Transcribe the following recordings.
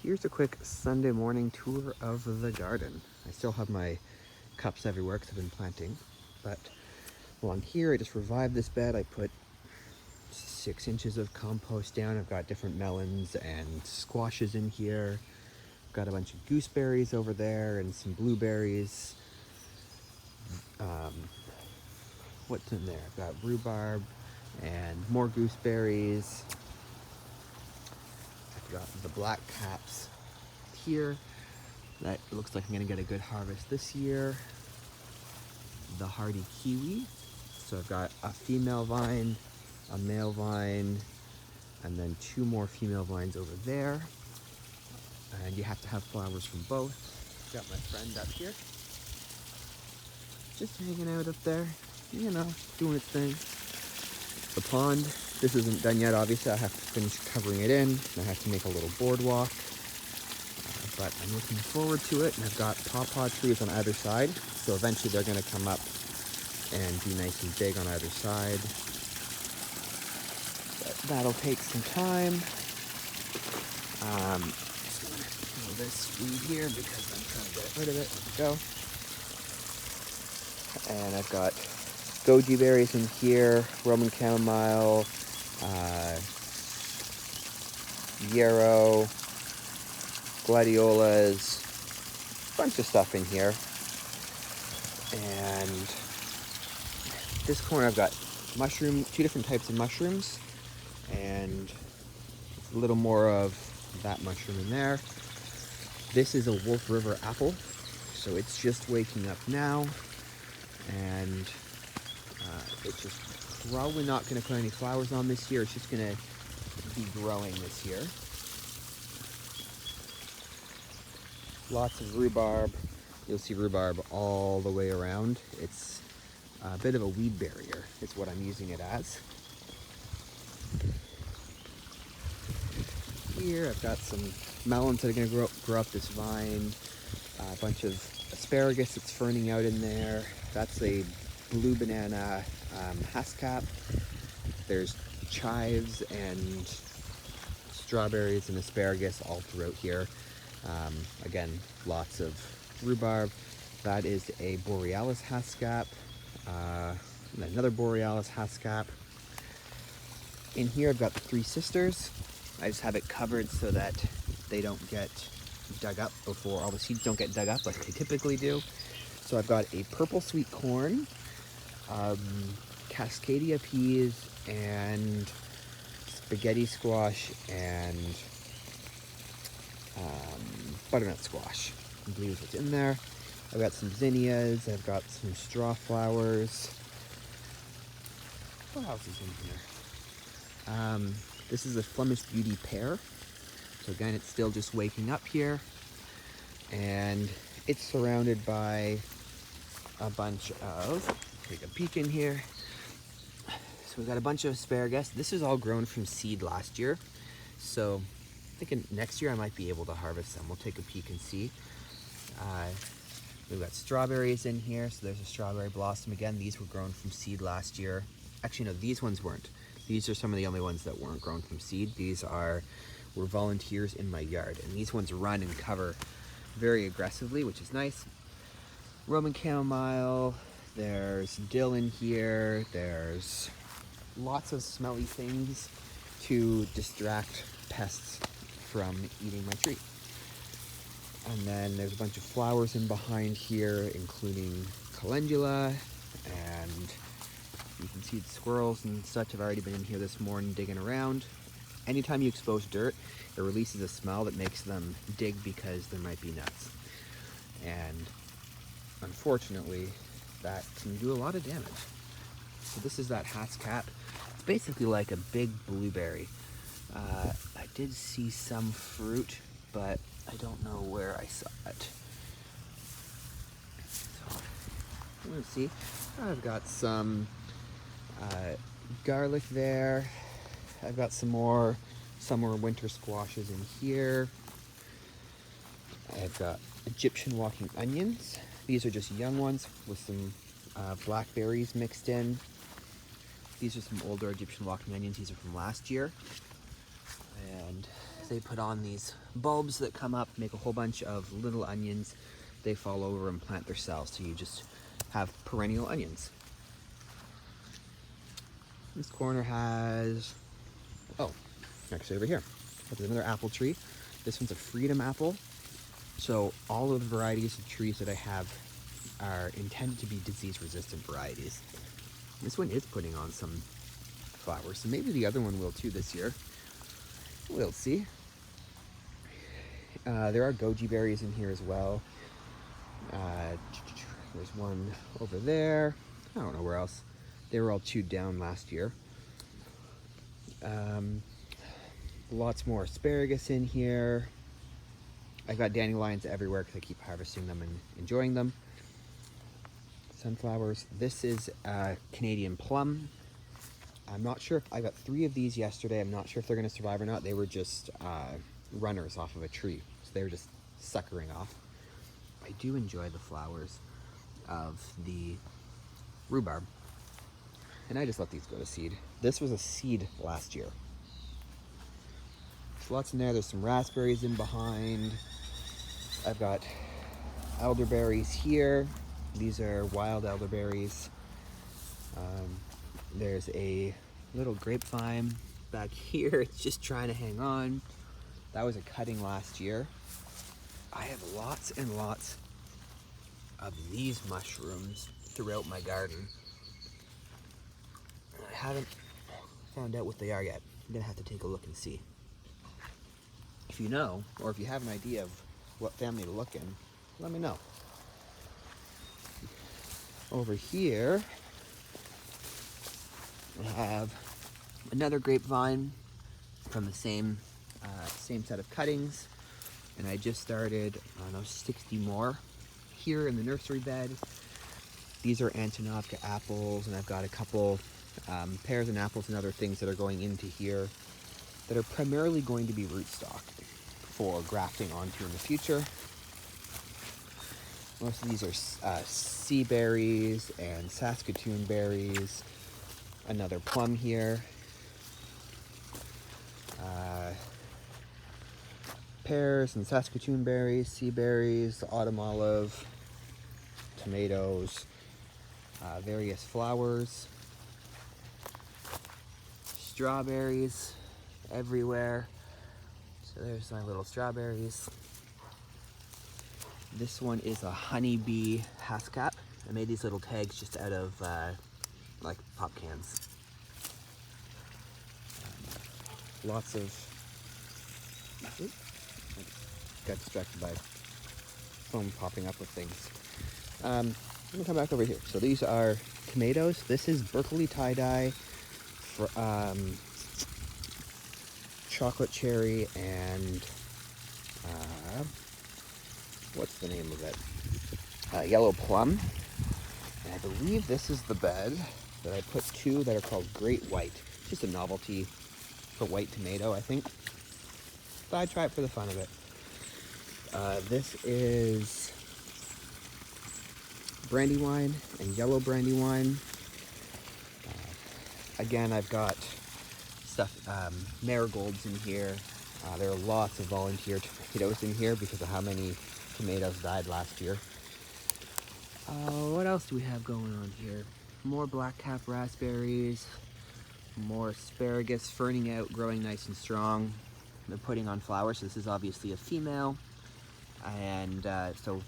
Here's a quick Sunday morning tour of the garden. I still have my cups everywhere because I've been planting, but along here I just revived this bed. I put 6 inches of compost down. I've got different melons and squashes in here. Got a bunch of gooseberries over there and some blueberries. What's in there? I've got rhubarb and more gooseberries. I've got the black caps here. That looks like I'm gonna get a good harvest this year. The Hearty Kiwi. So I've got a female vine, a male vine, and then 2 more female vines over there. And you have to have flowers from both. Got my friend up here, just hanging out up there, you know, doing its thing. The pond, this isn't done yet, obviously. I have to finish covering it in. I have to make a little boardwalk, but I'm looking forward to it. And I've got pawpaw trees on either side, so eventually they're gonna come up and be nice and big on either side. But that'll take some time. Just gonna kill this weed here because I'm trying to get rid of it. There we go. And I've got goji berries in here, Roman chamomile, yarrow, gladiolas, bunch of stuff in here. And this corner I've got 2 different types of mushrooms, and a little more of that mushroom in there. This is a Wolf River apple, so it's just waking up now, and it's just probably not going to put any flowers on this year. It's just going to be growing this year. Lots of rhubarb. You'll see rhubarb all the way around. It's a bit of a weed barrier is what I'm using it as. Here I've got some melons that are going to grow up this vine. A bunch of asparagus that's ferning out in there. That's a blue banana hascap. There's chives and strawberries and asparagus all throughout here. Again, lots of rhubarb. That is a borealis hascap. Another borealis hascap. In here I've got the 3 sisters. I just have it covered so that they don't get dug up before, all the seeds don't get dug up like they typically do. So I've got a purple sweet corn, cascadia peas, and spaghetti squash, and butternut squash, I believe is what's in there. I've got some zinnias, I've got some straw flowers. What else is in here? This is a Flemish Beauty pear. So again, it's still just waking up here, and it's surrounded by a bunch of, take a peek in here. So we've got a bunch of asparagus. This is all grown from seed last year. So I think next year I might be able to harvest them. We'll take a peek and see. We've got strawberries in here. So there's a strawberry blossom again. These were grown from seed last year. Actually, no, these ones weren't. These are some of the only ones that weren't grown from seed. These were volunteers in my yard, and these ones run and cover very aggressively, which is nice. Roman chamomile, there's dill in here, there's lots of smelly things to distract pests from eating my tree. And then there's a bunch of flowers in behind here, including calendula, and you can see the squirrels and such have already been in here this morning digging around. Anytime you expose dirt, it releases a smell that makes them dig because there might be nuts. And unfortunately, that can do a lot of damage. So this is that hascap. It's basically like a big blueberry. I did see some fruit, but I don't know where I saw it. So, let's see. I've got some garlic there. I've got some more summer and winter squashes in here. I've got Egyptian walking onions. These are just young ones with some blackberries mixed in. These are some older Egyptian walking onions. These are from last year. And they put on these bulbs that come up, make a whole bunch of little onions. They fall over and plant their cells, so you just have perennial onions. This corner has, oh, actually over here, there's another apple tree. This one's a freedom apple. So all of the varieties of trees that I have are intended to be disease-resistant varieties. This one is putting on some flowers, so maybe the other one will too this year. We'll see. There are goji berries in here as well. There's one over there. I don't know where else. They were all chewed down last year. Lots more asparagus in here. I got dandelions everywhere because I keep harvesting them and enjoying them. Sunflowers. This is Canadian plum. I'm not sure if I got 3 of these yesterday. I'm not sure if they're going to survive or not. They were just runners off of a tree, so they were just suckering off. I do enjoy the flowers of the rhubarb, and I just let these go to seed. This was a seed last year. There's lots in there. There's some raspberries in behind. I've got elderberries here. These are wild elderberries. There's a little grapevine back here. It's just trying to hang on. That was a cutting last year. I have lots and lots of these mushrooms throughout my garden. I haven't found out what they are yet. I'm gonna have to take a look and see. If you know, or if you have an idea of what family to look in, let me know. Over here, I have another grapevine from the same set of cuttings, and I just started, I don't know, 60 more here in the nursery bed. These are Antonovka apples, and I've got a couple pears and apples and other things that are going into here that are primarily going to be rootstock for grafting onto in the future. Most of these are sea berries and Saskatoon berries. Another plum here. Pears and Saskatoon berries, sea berries, autumn olive, tomatoes, various flowers, strawberries everywhere. So there's my little strawberries. This one is a honeybee hascap. I made these little tags just out of like pop cans. Lots of, oops, got distracted by foam popping up with things. Let me come back over here. So these are tomatoes. This is Berkeley tie-dye, chocolate cherry, and what's the name of it? Yellow plum. And I believe this is the bed that I put 2 that are called Great White. Just a novelty for white tomato, I think. But I try it for the fun of it. This is brandywine and yellow brandywine. Again, I've got stuff, marigolds in here. There are lots of volunteer tomatoes in here because of how many tomatoes died last year. What else do we have going on here? More blackcap raspberries, more asparagus ferning out, growing nice and strong. They're putting on flowers. So this is obviously a female, and so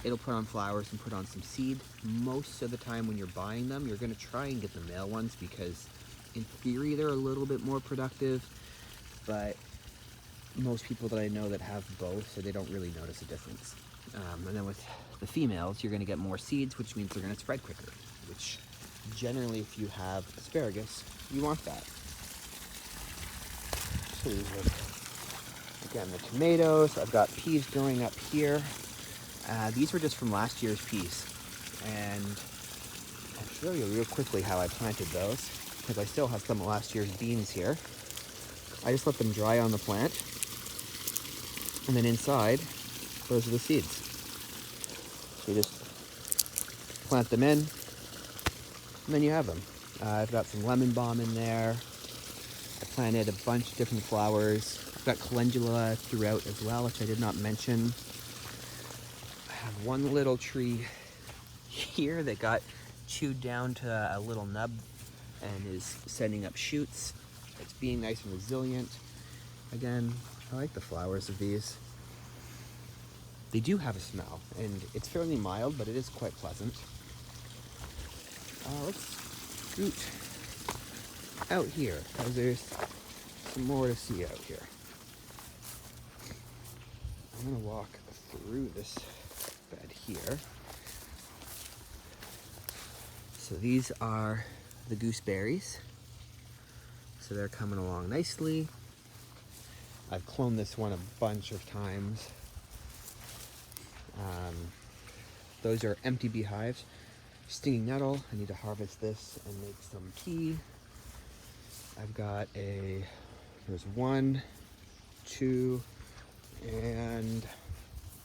it'll put on flowers and put on some seed. Most of the time when you're buying them, you're going to try and get the male ones because in theory they're a little bit more productive, but most people that I know that have both, so they don't really notice a difference. And then with the females, you're going to get more seeds, which means they're going to spread quicker, which generally, if you have asparagus, you want that. So these are, again, the tomatoes. I've got peas growing up here. These were just from last year's peas, and I'll show you real quickly how I planted those, because I still have some of last year's beans here. I just let them dry on the plant, and then inside, those are the seeds. So you just plant them in, and then you have them. I've got some lemon balm in there. I planted a bunch of different flowers. Got calendula throughout as well, which I did not mention. I have one little tree here that got chewed down to a little nub and is sending up shoots. It's being nice and resilient. Again, I like the flowers of these. They do have a smell, and it's fairly mild, but it is quite pleasant. Let's scoot out here, because there's some more to see out here. I'm going to walk through this bed here. So these are the gooseberries. So they're coming along nicely. I've cloned this one a bunch of times. Those are empty beehives. Stinging nettle, I need to harvest this and make some tea. I've got there's 1, 2, and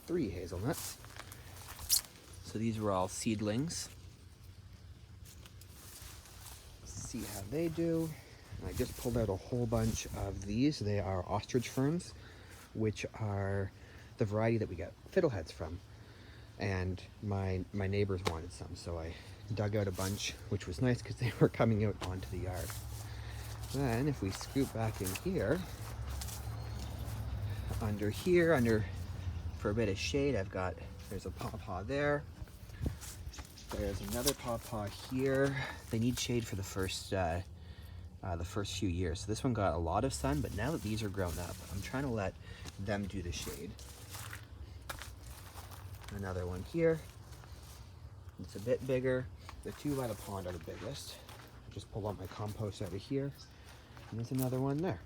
3 hazelnuts. So these were all seedlings. Let's see how they do. I just pulled out a whole bunch of these. They are ostrich ferns, which are the variety that we get fiddleheads from. And my neighbors wanted some, so I dug out a bunch, which was nice because they were coming out onto the yard. Then if we scoot back in here, under for a bit of shade, there's a pawpaw there. There's another pawpaw here. They need shade for the first few years. So this one got a lot of sun, but now that these are grown up, I'm trying to let them do the shade. Another one here. It's a bit bigger. The 2 by the pond are the biggest. Just pull out my compost out of here. And there's another one there.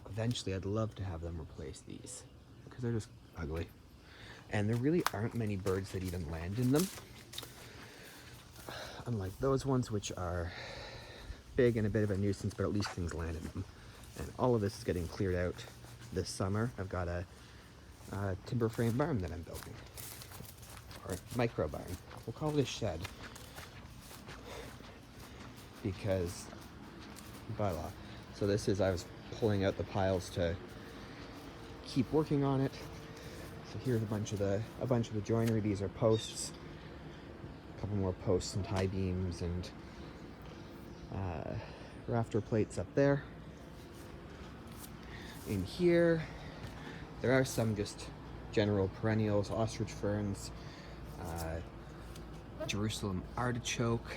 Eventually, I'd love to have them replace these because they're just ugly. And there really aren't many birds that even land in them. Unlike those ones, which are big and a bit of a nuisance, but at least things land in them. And all of this is getting cleared out this summer. I've got a timber frame barn that I'm building, or micro barn. We'll call it a shed because by law. So this is, I was pulling out the piles to keep working on it. So here's a bunch of the joinery. These are posts, a couple more posts and tie beams and rafter plates up there. In here, there are some just general perennials, ostrich ferns, Jerusalem artichoke,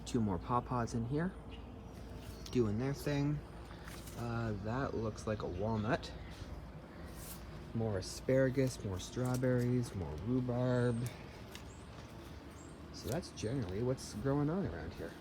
2 more pawpaws in here, doing their thing. That looks like a walnut. More asparagus, more strawberries, more rhubarb. So that's generally what's growing on around here.